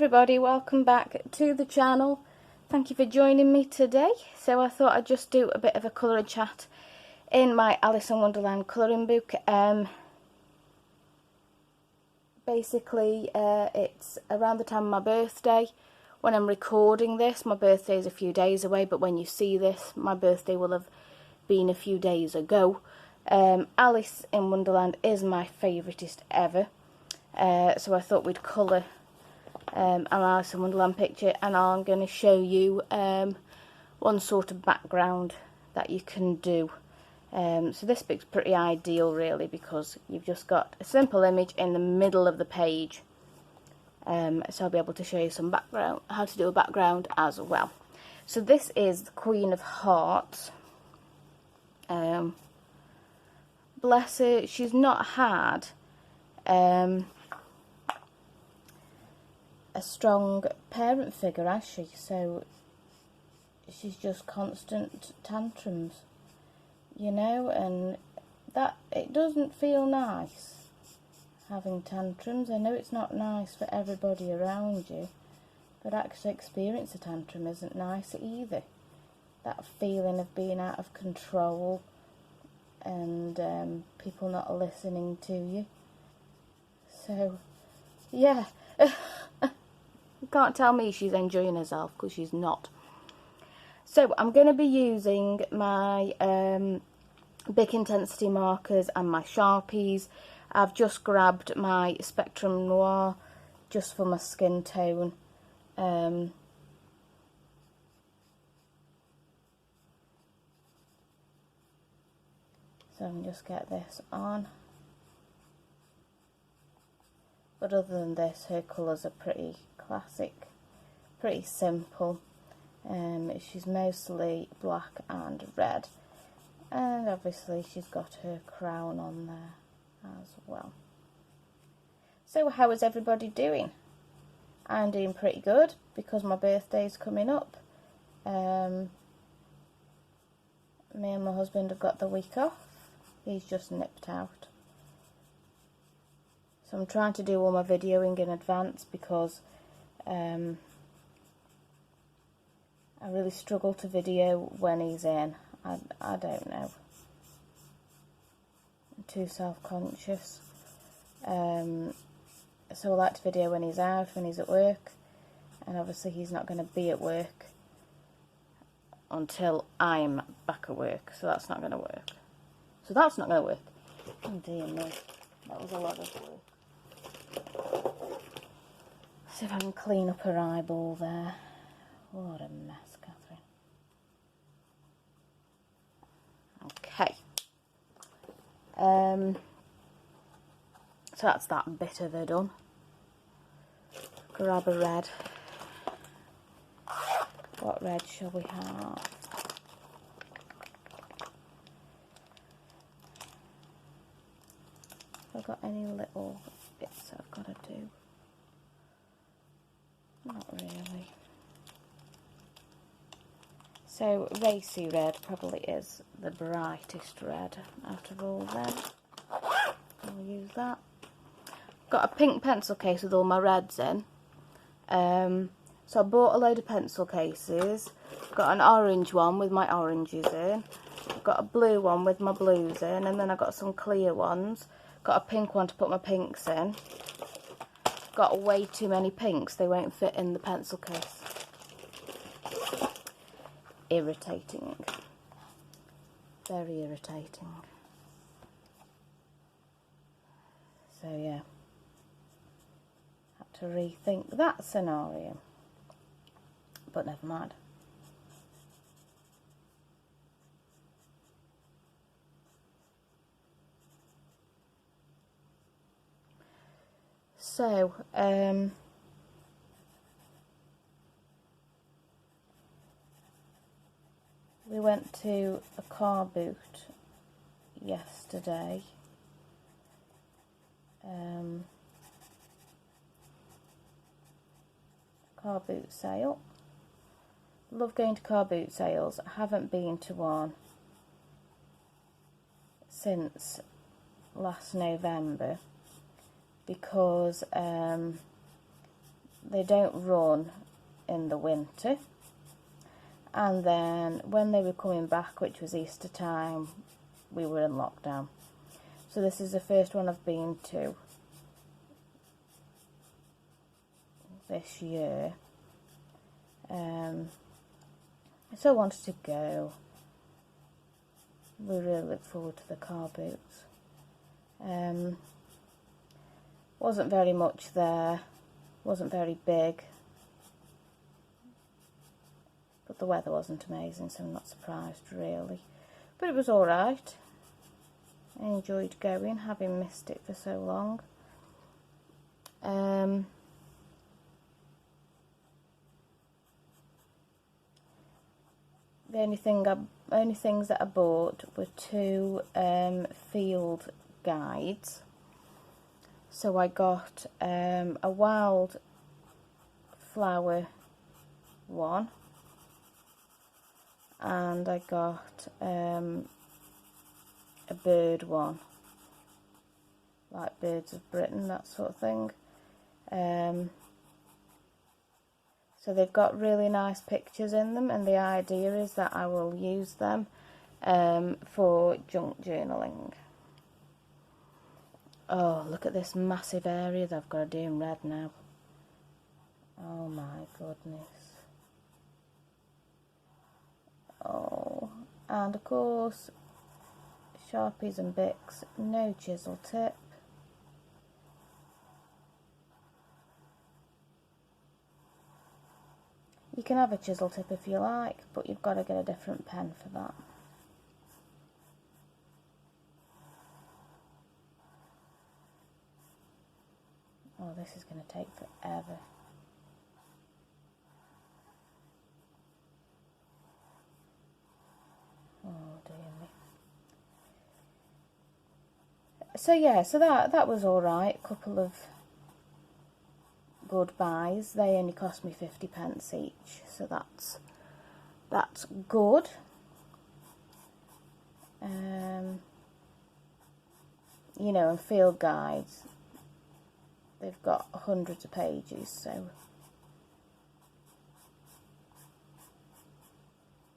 everybody, welcome back to the channel. Thank you for joining me today. So I thought I'd just do a bit of a colouring chat in my Alice in Wonderland colouring book. Basically it's around the time of my birthday. When I'm recording this, my birthday is a few days away, but when you see this, my birthday will have been a few days ago. Alice in Wonderland is my favouriteest ever, so I thought we'd colour an Alice in Wonderland picture, and I'm going to show you one sort of background that you can do. So this book's pretty ideal really, because you've just got a simple image in the middle of the page. So I'll be able to show you some background, how to do a background as well. So this is the Queen of Hearts. Bless her, she's not had a strong parent figure, has she? So she's just constant tantrums, you know, and that, it doesn't feel nice having tantrums. I know it's not nice for everybody around you, but actually experience a tantrum isn't nice either. That feeling of being out of control and people not listening to you. So yeah, you can't tell me she's enjoying herself, because she's not. So I'm going to be using my big intensity markers and my Sharpies. I've just grabbed my Spectrum Noir just for my skin tone. So I can just get this on. But other than this, her colours are pretty classic, pretty simple. She's mostly black and red, and obviously she's got her crown on there as well. So how is everybody doing? I'm doing pretty good, because my birthday's coming up. Me and my husband have got the week off. He's just nipped out. So I'm trying to do all my videoing in advance, because I really struggle to video when he's in. I don't know. I'm too self-conscious. So I like to video when he's out, when he's at work. And obviously he's not going to be at work until I'm back at work. So that's not going to work. Oh dear me. That was a lot of work. See if I can clean up her eyeball there. What a mess, Catherine. Okay. So that's that bit of her done. Grab a red. What red shall we have? Have I got any little bits I've got to do? Not really. So racy red probably is the brightest red out of all them. I'll use that. Got a pink pencil case with all my reds in. So I bought a load of pencil cases. Got an orange one with my oranges in. I've got a blue one with my blues in, and then I got some clear ones. Got a pink one to put my pinks in. Got way too many pinks, they won't fit in the pencil case. Irritating. Very irritating. So yeah, had to rethink that scenario, but never mind. So we went to a car boot yesterday. Car boot sale. Love going to car boot sales. I haven't been to one since last November, because they don't run in the winter. And then when they were coming back, which was Easter time, we were in lockdown. So this is the first one I've been to this year. So I wanted to go. We really look forward to the car boots. Wasn't very much there, wasn't very big, but the weather wasn't amazing, so I'm not surprised really. But it was alright. I enjoyed going, having missed it for so long. The only things that I bought were 2 field guides. So I got a wild flower one, and I got a bird one, like Birds of Britain, that sort of thing. So they've got really nice pictures in them, and the idea is that I will use them for junk journaling. Oh, look at this massive area that I've got to do in red now. Oh my goodness. Oh, and of course, Sharpies and Bics, no chisel tip. You can have a chisel tip if you like, but you've got to get a different pen for that. Oh, this is going to take forever. Oh dear me. So yeah, so that was alright. A couple of good buys. They only cost me 50p each, so that's good. You know, and field guides, they've got hundreds of pages, so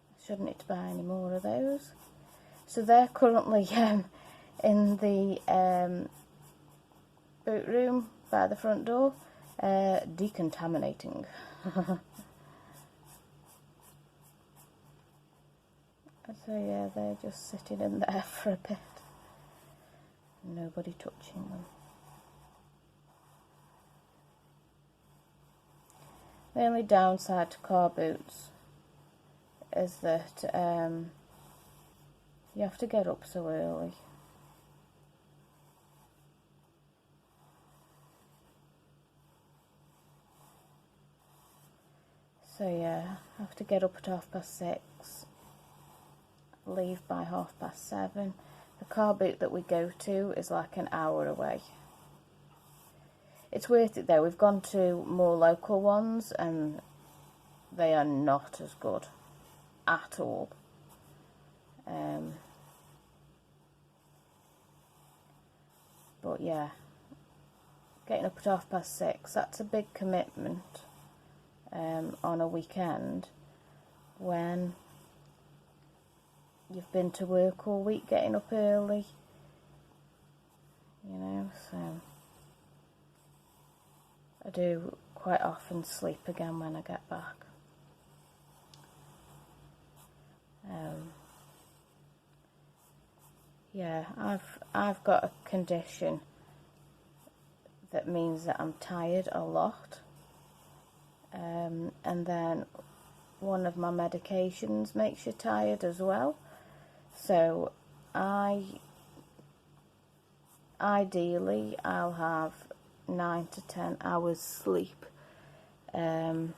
I shouldn't need to buy any more of those. So they're currently in the boot room by the front door, decontaminating. So yeah, they're just sitting in there for a bit. Nobody touching them. The only downside to car boots is that you have to get up so early. So yeah, I have to get up at 6:30, leave by 7:30. The car boot that we go to is like an hour away. It's worth it though. We've gone to more local ones and they are not as good at all. But yeah, getting up at 6:30, that's a big commitment on a weekend when you've been to work all week, getting up early, you know, so I do quite often sleep again when I get back. Yeah, I've got a condition that means that I'm tired a lot, and then one of my medications makes you tired as well. So ideally I'll have 9 to 10 hours sleep a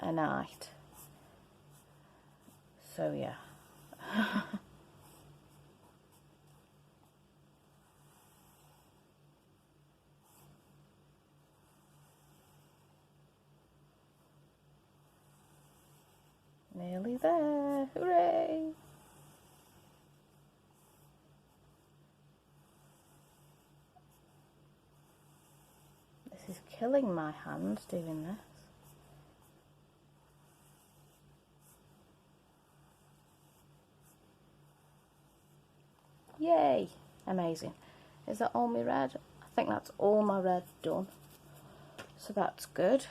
night. So yeah. Nearly there, hooray! This is killing my hand doing this. Yay! Amazing. Is that all my red? I think that's all my red done. So that's good.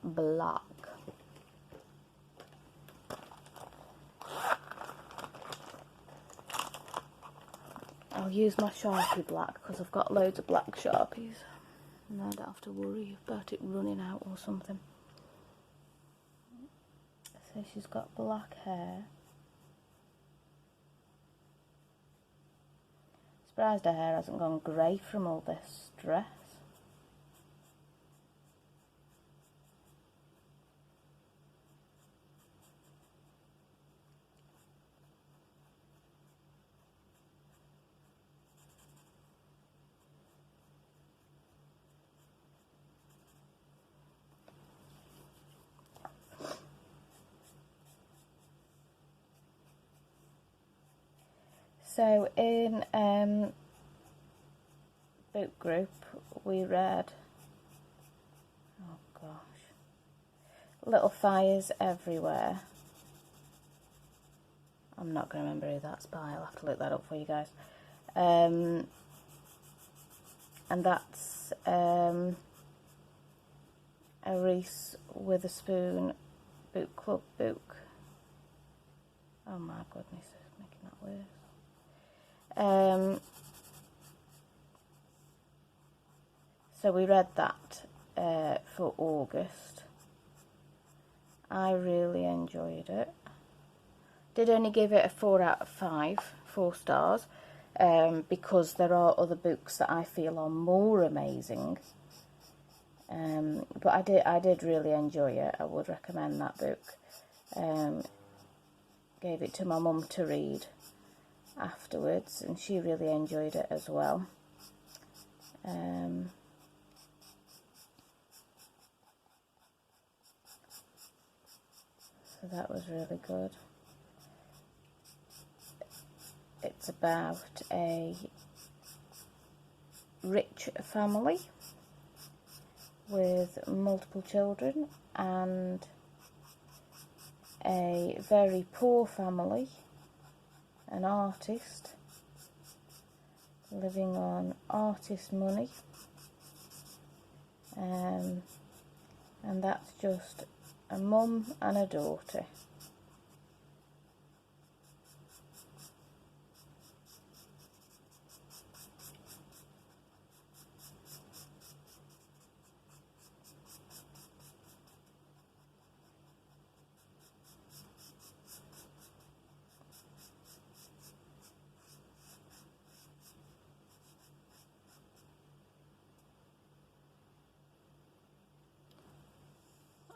Black. I'll use my Sharpie black because I've got loads of black Sharpies and I don't have to worry about it running out or something. So she's got black hair. Surprised her hair hasn't gone grey from all this stress. So in book group we read, oh gosh, Little Fires Everywhere. I'm not going to remember who that's by, I'll have to look that up for you guys. And that's a Reese Witherspoon book club book. Oh my goodness, it's making that worse. So we read that for August. I really enjoyed it. Did only give it a 4 out of 5, 4 stars, because there are other books that I feel are more amazing. But I did really enjoy it. I would recommend that book. Gave it to my mum to read afterwards, and she really enjoyed it as well. So that was really good. It's about a rich family with multiple children and a very poor family, an artist living on artist money, and that's just a mum and a daughter.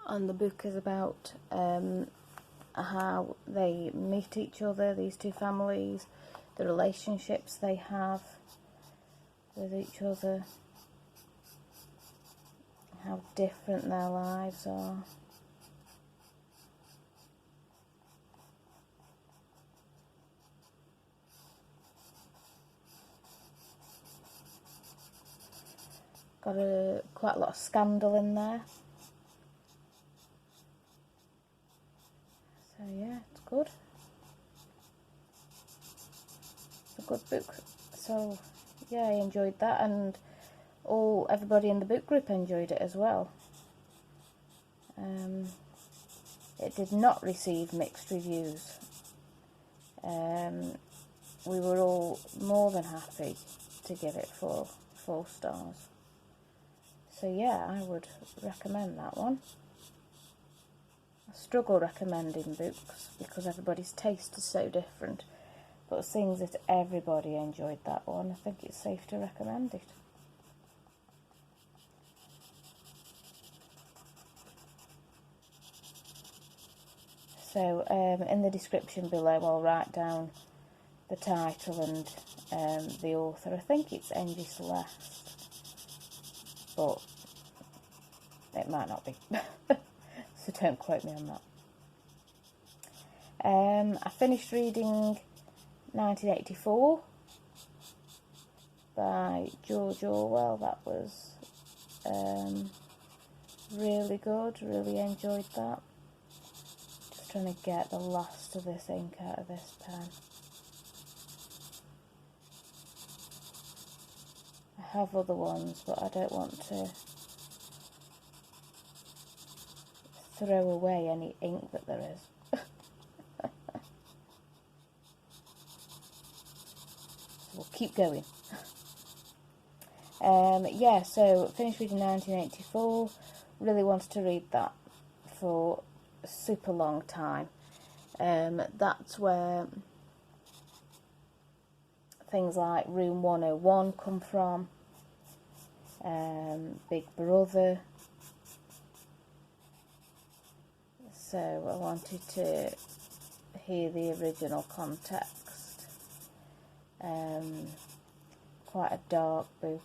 And the book is about how they meet each other, these two families, the relationships they have with each other, how different their lives are. Got quite a lot of scandal in there. So yeah, it's good. It's a good book. So yeah, I enjoyed that, and everybody in the book group enjoyed it as well. It did not receive mixed reviews. We were all more than happy to give it 4 stars. So yeah, I would recommend that one. I struggle recommending books because everybody's taste is so different, but seeing that everybody enjoyed that one, I think it's safe to recommend it. So in the description below I'll write down the title and the author. I think it's Angie Celeste, but it might not be, so don't quote me on that. I finished reading 1984 by George Orwell. That was really good, really enjoyed that. Just trying to get the last of this ink out of this pen. I have other ones, but I don't want to throw away any ink that there is. So we'll keep going. Yeah, so finished reading 1984. Really wanted to read that for a super long time. That's where things like Room 101 come from, Big Brother. So I wanted to hear the original context. Quite a dark book.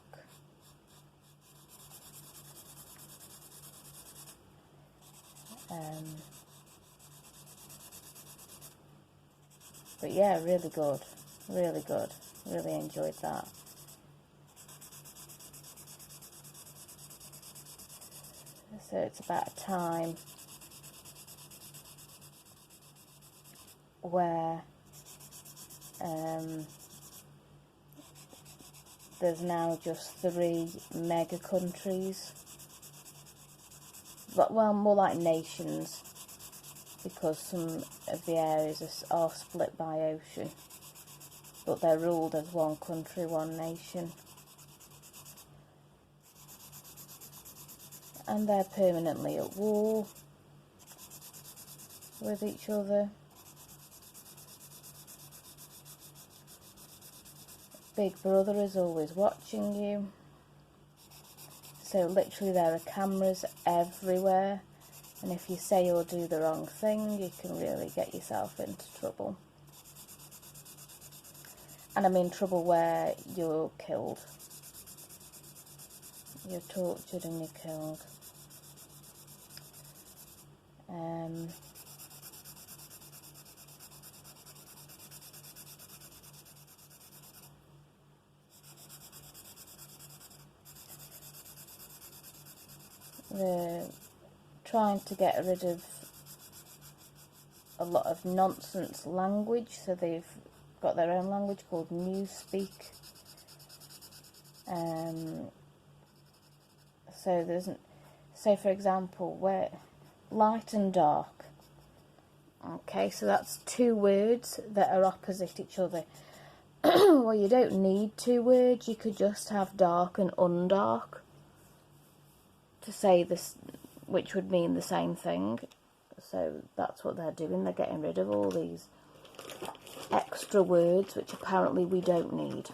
But yeah, really good, really enjoyed that. So it's about a time where there's now just 3 mega countries, but well, more like nations, because some of the areas are split by ocean, but they're ruled as one country, one nation, and they're permanently at war with each other. Big Brother is always watching you. So literally there are cameras everywhere, and if you say or do the wrong thing, you can really get yourself into trouble. And I mean trouble where you're killed. You're tortured and you're killed. They're trying to get rid of a lot of nonsense language, so they've got their own language called Newspeak. So there's, say for example, where light and dark. Okay, so that's 2 words that are opposite each other. Well, you don't need 2 words, you could just have dark and undark to say this, which would mean the same thing. So that's what they're doing. They're getting rid of all these extra words, which apparently we don't need.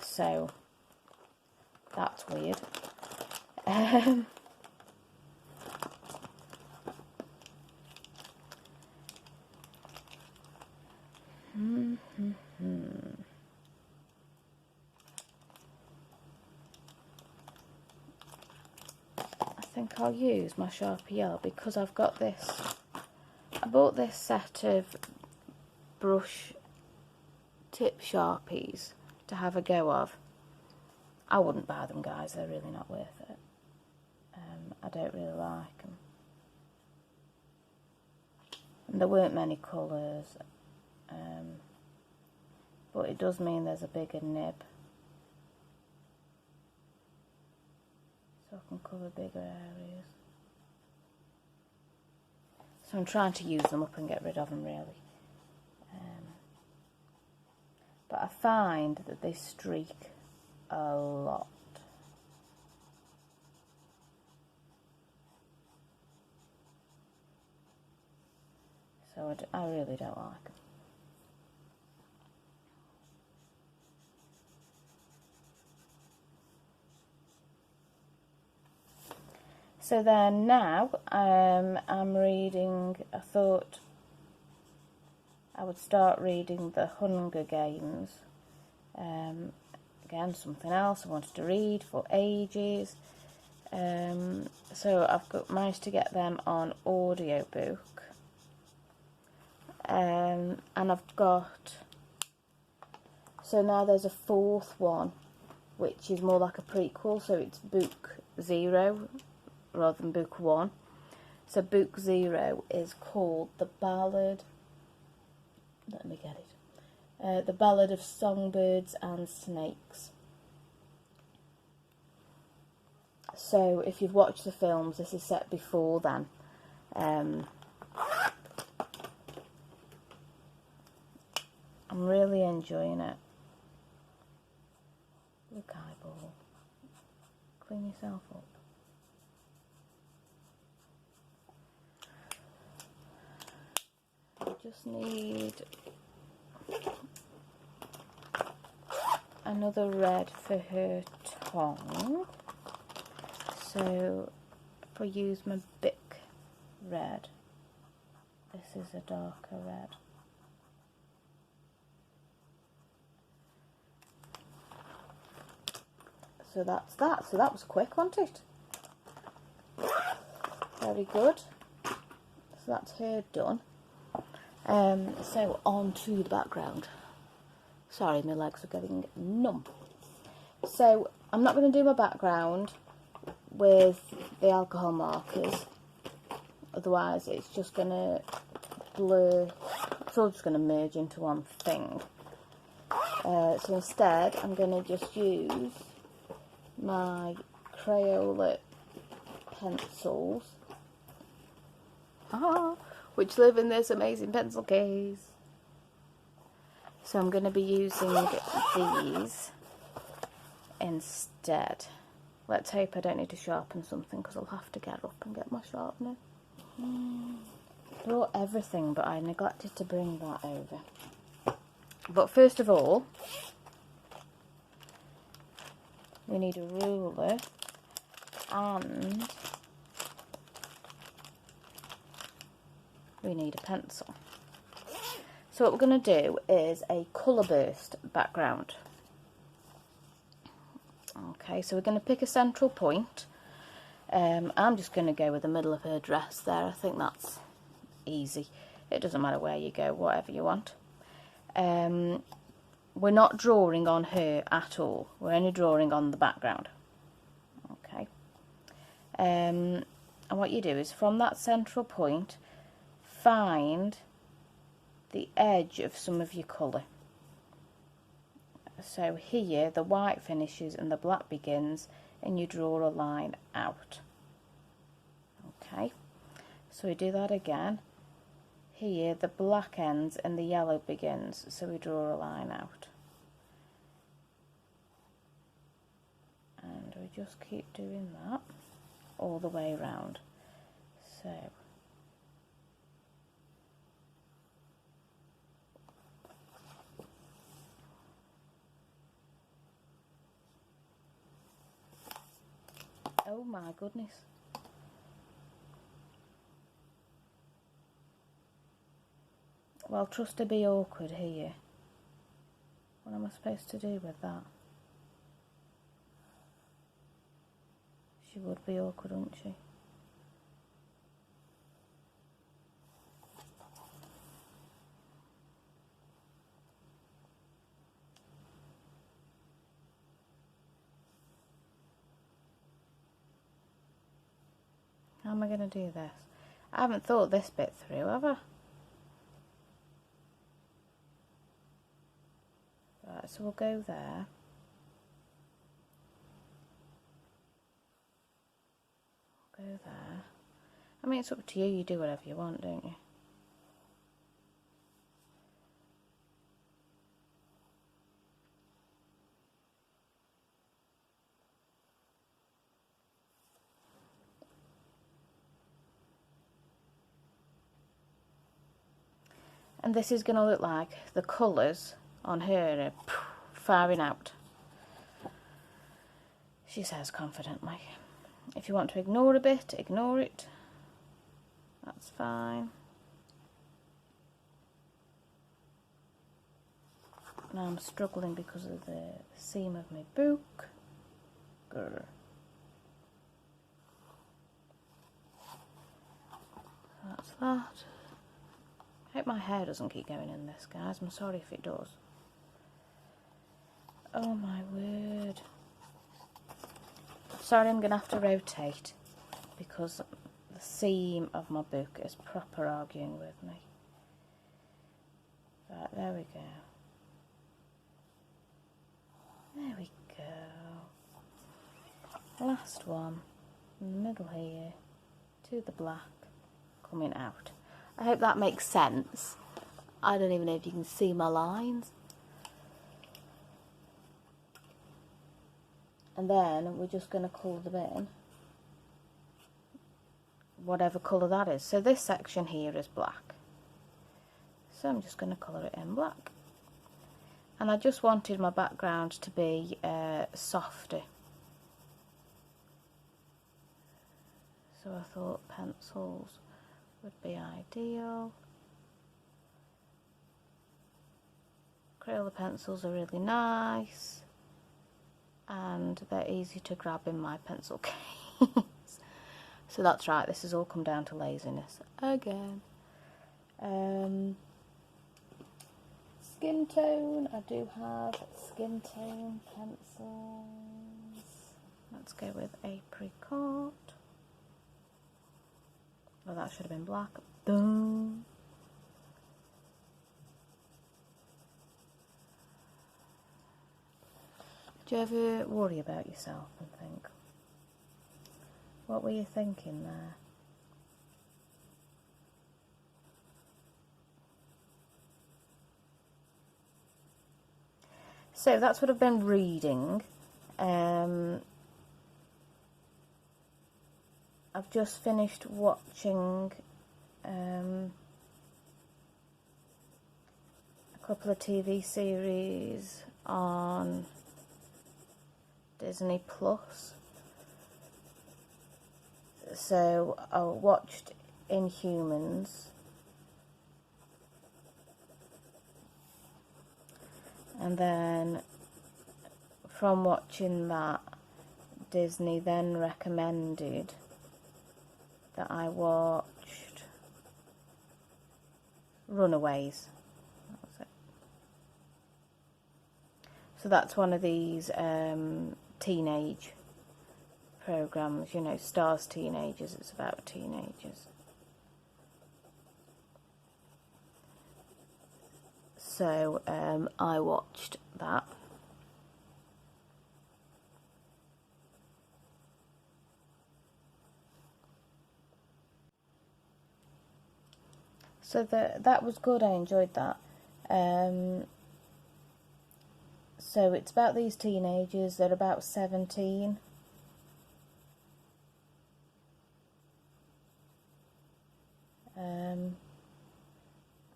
So that's weird. I think I'll use my Sharpie Yellow because I've got this. I bought this set of brush tip Sharpies to have a go of. I wouldn't buy them, guys, they're really not worth it. I don't really like them. And there weren't many colours, but it does mean there's a bigger nib. So I can cover bigger areas. So I'm trying to use them up and get rid of them, really. But I find that they streak a lot. So I really don't like them. So then now I'm reading, I thought I would start reading The Hunger Games. Again, something else I wanted to read for ages. So I've managed to get them on audiobook. And I've got So now there's a fourth one, which is more like a prequel, so it's book 0 rather than book 1. So book 0 is called The Ballad, let me get it, The Ballad of Songbirds and Snakes. So if you've watched the films, this is set before then. I'm really enjoying it. Look, eyeball. Clean yourself up. I just need another red for her tongue. So if I use my Bic red, this is a darker red. So that's that. So that was quick, wasn't it? Very good. So that's her done. So on to the background. Sorry, my legs are getting numb. So I'm not going to do my background with the alcohol markers. Otherwise it's just going to blur. It's all just going to merge into one thing. So instead I'm going to just use my Crayola pencils, which live in this amazing pencil case. So I'm going to be using these instead. Let's hope I don't need to sharpen something, because I'll have to get up and get my sharpener. I brought everything, but I neglected to bring that over. But first of all, we need a ruler and we need a pencil. So what we're going to do is a colour burst background. Okay, so we're going to pick a central point. I'm just going to go with the middle of her dress there. I think that's easy. It doesn't matter where you go, whatever you want. We're not drawing on her at all. We're only drawing on the background. Okay. And what you do is from that central point, find the edge of some of your colour. So here the white finishes and the black begins, and you draw a line out. Okay, so we do that again. Here the black ends and the yellow begins, so we draw a line out. And we just keep doing that all the way around. So oh my goodness. Well, trust to be awkward here. What am I supposed to do with that? She would be awkward, wouldn't she? How am I going to do this? I haven't thought this bit through, have I? Right, so we'll go there. Go there. I mean, it's up to you. You do whatever you want, don't you? And this is going to look like the colours on her are firing out. She says confidently. If you want to ignore a bit, ignore it. That's fine. Now I'm struggling because of the seam of my book. Grr. That's that. I hope my hair doesn't keep going in this, guys. I'm sorry if it does. Oh my word. Sorry, I'm going to have to rotate because the seam of my book is proper arguing with me. Right, there we go. There we go. Last one, in the middle here, to the black, coming out. I hope that makes sense. I don't even know if you can see my lines. And then we're just going to colour them in, whatever colour that is. So this section here is black. So I'm just going to colour it in black. And I just wanted my background to be softer. So I thought pencils would be ideal. Crayola pencils are really nice. And they're easy to grab in my pencil case. So that's right, this has all come down to laziness again. Skin tone, I do have skin tone pencils. Let's go with apricot. Oh, that should have been black. Boom. Do you ever worry about yourself and think, what were you thinking there? So that's what I've been reading. I've just finished watching a couple of TV series on Disney Plus. So I watched Inhumans, and then from watching that, Disney then recommended that I watched Runaways. That was it. So that's one of these teenage programs, you know, Stars Teenagers, it's about teenagers. So I watched that. So that was good, I enjoyed that. So it's about these teenagers, they're about 17.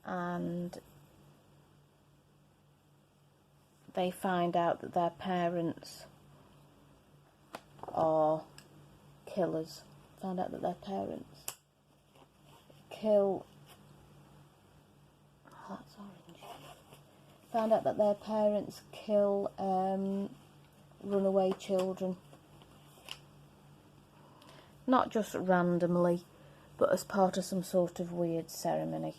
And they find out that their parents are killers. Found out that their parents kill... Oh, that's orange. Found out that their parents kill runaway children. Not just randomly, but as part of some sort of weird ceremony.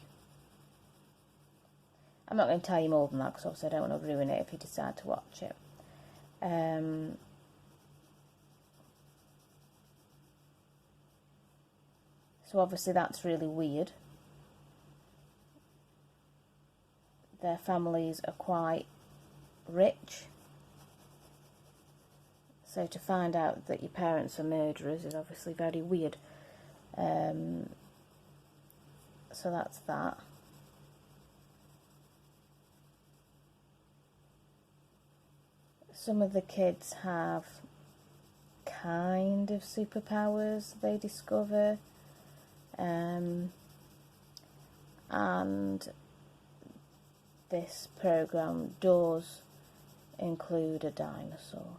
I'm not going to tell you more than that because obviously I don't want to ruin it if you decide to watch it. So obviously that's really weird. Their families are quite rich. So to find out that your parents are murderers is obviously very weird. So that's that. Some of the kids have kind of superpowers they discover, and this program does include a dinosaur.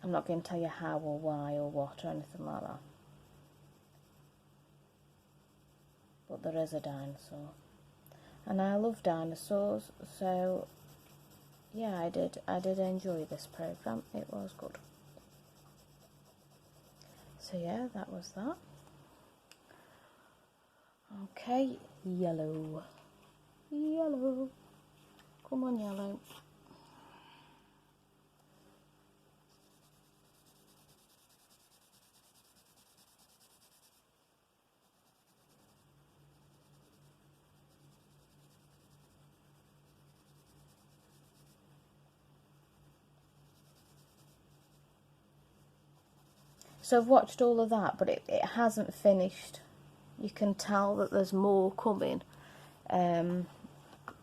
I'm not going to tell you how or why or what or anything like that, but there is a dinosaur. And I love dinosaurs, so yeah, I did enjoy this programme. It was good. So yeah, that was that. Okay, yellow. Yellow. Come on, yellow. So I've watched all of that, but it hasn't finished. You can tell that there's more coming.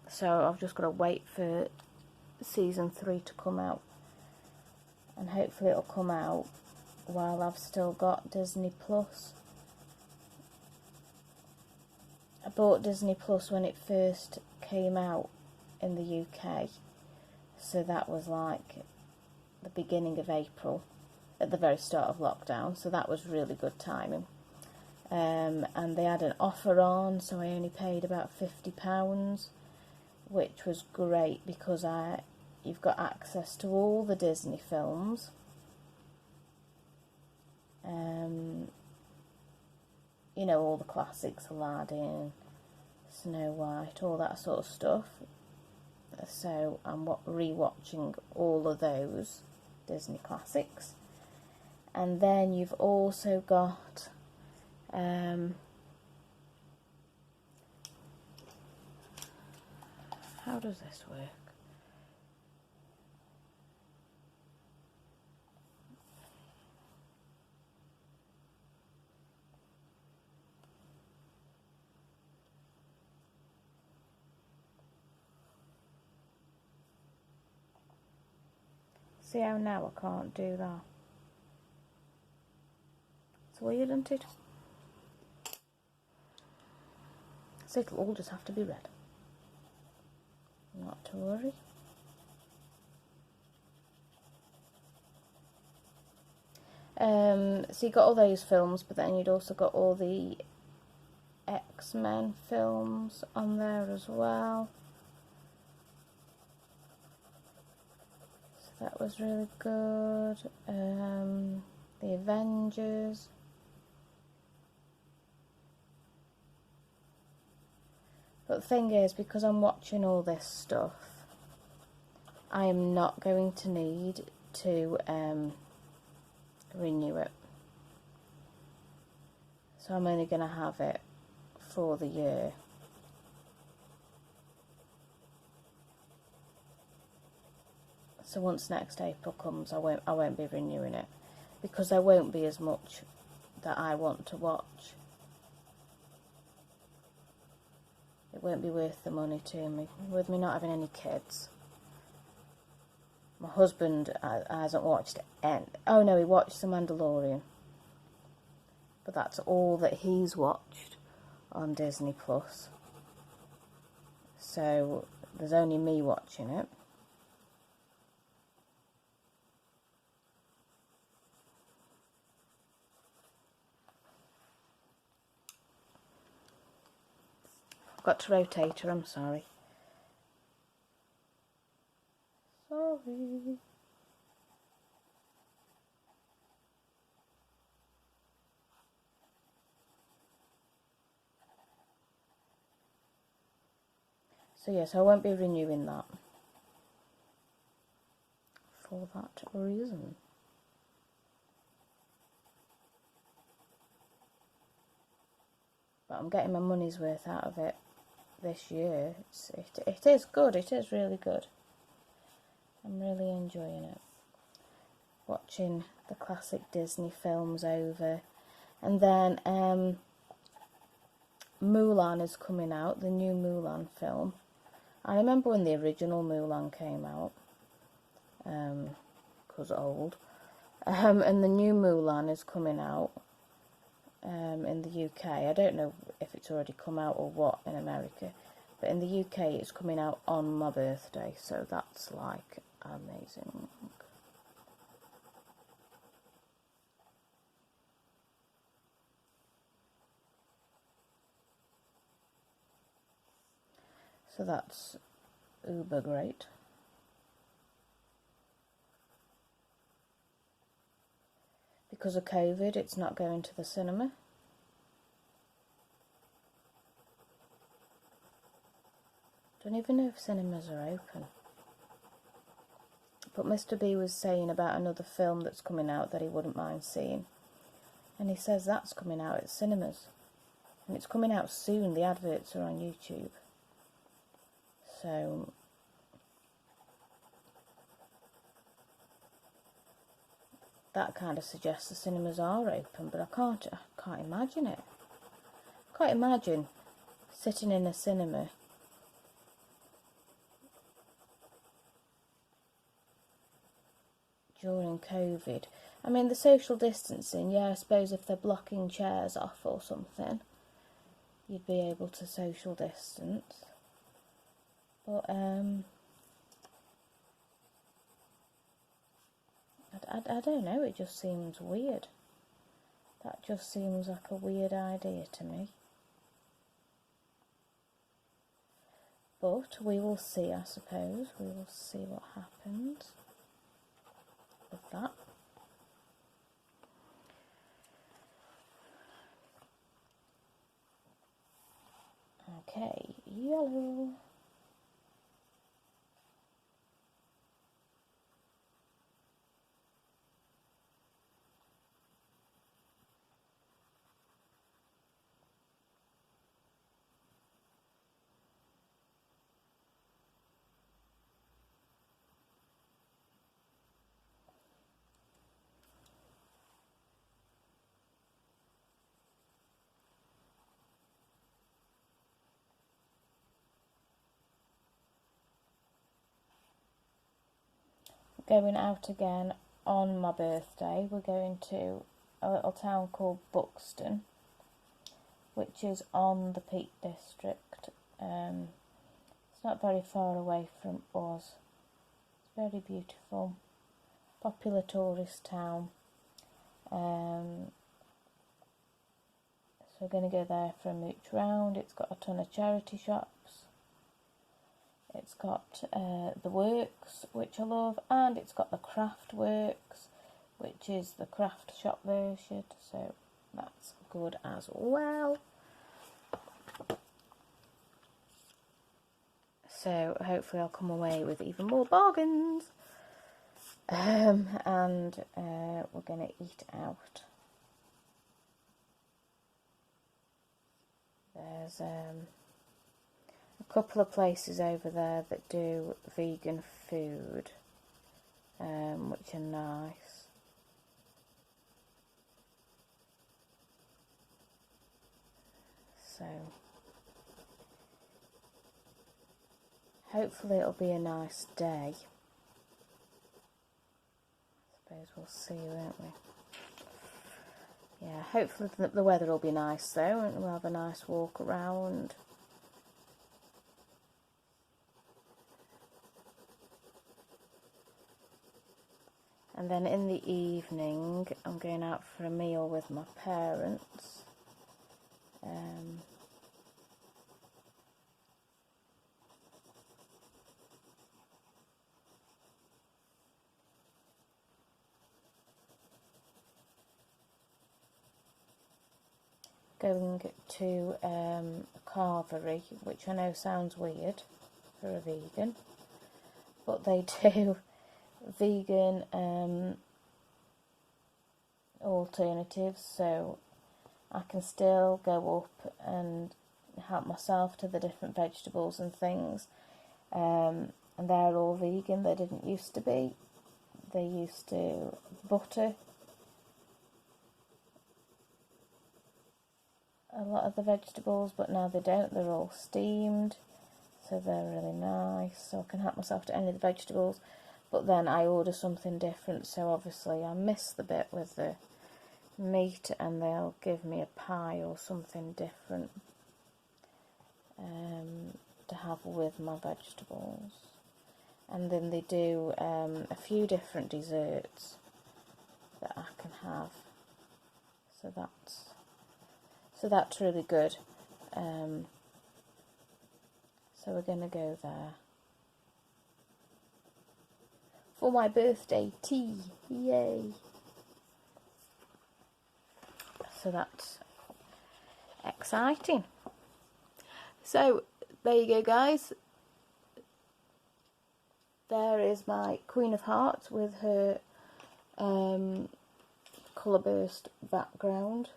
So I've just got to wait for season 3 to come out. And hopefully it'll come out while I've still got Disney Plus. I bought Disney Plus when it first came out in the UK. So that was like the beginning of April, at the very start of lockdown. So that was really good timing. And they had an offer on, so I only paid about £50, which was great because you've got access to all the Disney films. You know, all the classics, Aladdin, Snow White, all that sort of stuff. So I'm re-watching all of those Disney classics. And then you've also got how does this work? See how now I can't do that? It's weird, isn't it? So it'll all just have to be red. Not to worry. So you got all those films, but then you'd also got all the X-Men films on there as well. So that was really good. The Avengers. But the thing is, because I'm watching all this stuff, I am not going to need to renew it. So I'm only going to have it for the year. So once next April comes, I won't be renewing it, because there won't be as much that I want to watch. It won't be worth the money to me, with me not having any kids. My husband hasn't watched any. Oh no, he watched The Mandalorian. But that's all that he's watched on Disney Plus. So there's only me watching it. I've got to rotate her, I'm sorry. Sorry. So yes, I won't be renewing that for that reason. But I'm getting my money's worth out of it this year. It is good, it is really good. I'm really enjoying it. Watching the classic Disney films over. And then Mulan is coming out, the new Mulan film. I remember when the original Mulan came out, because old. And the new Mulan is coming out in the UK. I don't know if it's already come out or what in America. But in the UK it's coming out on my birthday, so that's like amazing. So that's uber great. Because of COVID, it's not going to the cinema. Don't even know if cinemas are open. But Mr. B was saying about another film that's coming out that he wouldn't mind seeing. And he says that's coming out at cinemas. And it's coming out soon. The adverts are on YouTube. So that kind of suggests the cinemas are open, but I can't imagine it. I can't imagine sitting in a cinema during COVID. I mean, the social distancing, yeah, I suppose if they're blocking chairs off or something, you'd be able to social distance. But I don't know, it just seems weird. That just seems like a weird idea to me. But we will see, I suppose. We will see what happens with that. Okay, yellow. Going out again on my birthday. We're going to a little town called Buxton, which is on the Peak District. It's not very far away from us. It's very beautiful, popular tourist town. So we're going to go there for a mooch round. It's got a ton of charity shops. It's got the Works, which I love, and it's got the Craft Works, which is the craft shop version, so that's good as well. So hopefully I'll come away with even more bargains. And we're going to eat out. There's a couple of places over there that do vegan food, which are nice. So hopefully it'll be a nice day. I suppose we'll see, won't we? Yeah, hopefully the weather will be nice though, and we'll have a nice walk around. And then in the evening, I'm going out for a meal with my parents. Going to a carvery, which I know sounds weird for a vegan, but they do vegan alternatives, so I can still go up and help myself to the different vegetables and things, and they're all vegan. They didn't used to be. They used to butter a lot of the vegetables, but now they don't. They're all steamed, so they're really nice, so I can help myself to any of the vegetables. But then I order something different, so obviously I miss the bit with the meat, and they'll give me a pie or something different to have with my vegetables. And then they do a few different desserts that I can have, so that's really good. So we're going to go there for my birthday tea. Yay! So that's exciting. So there you go, guys. there is my Queen of Hearts with her colour burst background.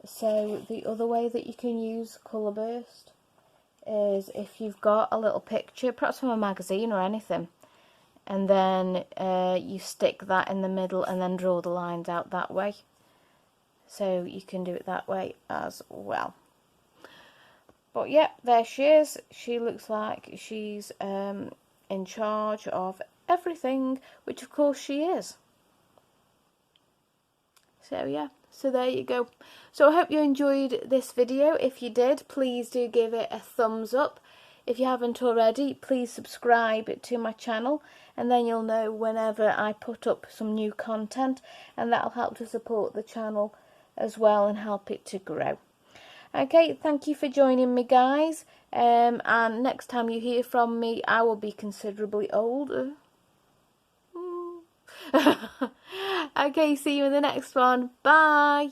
So the other way that you can use colour burst is if you've got a little picture, perhaps from a magazine or anything, and then you stick that in the middle and then draw the lines out that way. So you can do it that way as well. But yeah, there she is. She looks like she's in charge of everything, which of course she is. So yeah, so there you go. So I hope you enjoyed this video. If you did, please do give it a thumbs up. If you haven't already, please subscribe to my channel, and then you'll know whenever I put up some new content, and that'll help to support the channel as well and help it to grow. Okay, thank you for joining me, guys, and next time you hear from me, I will be considerably older. Okay, see you in the next one. Bye.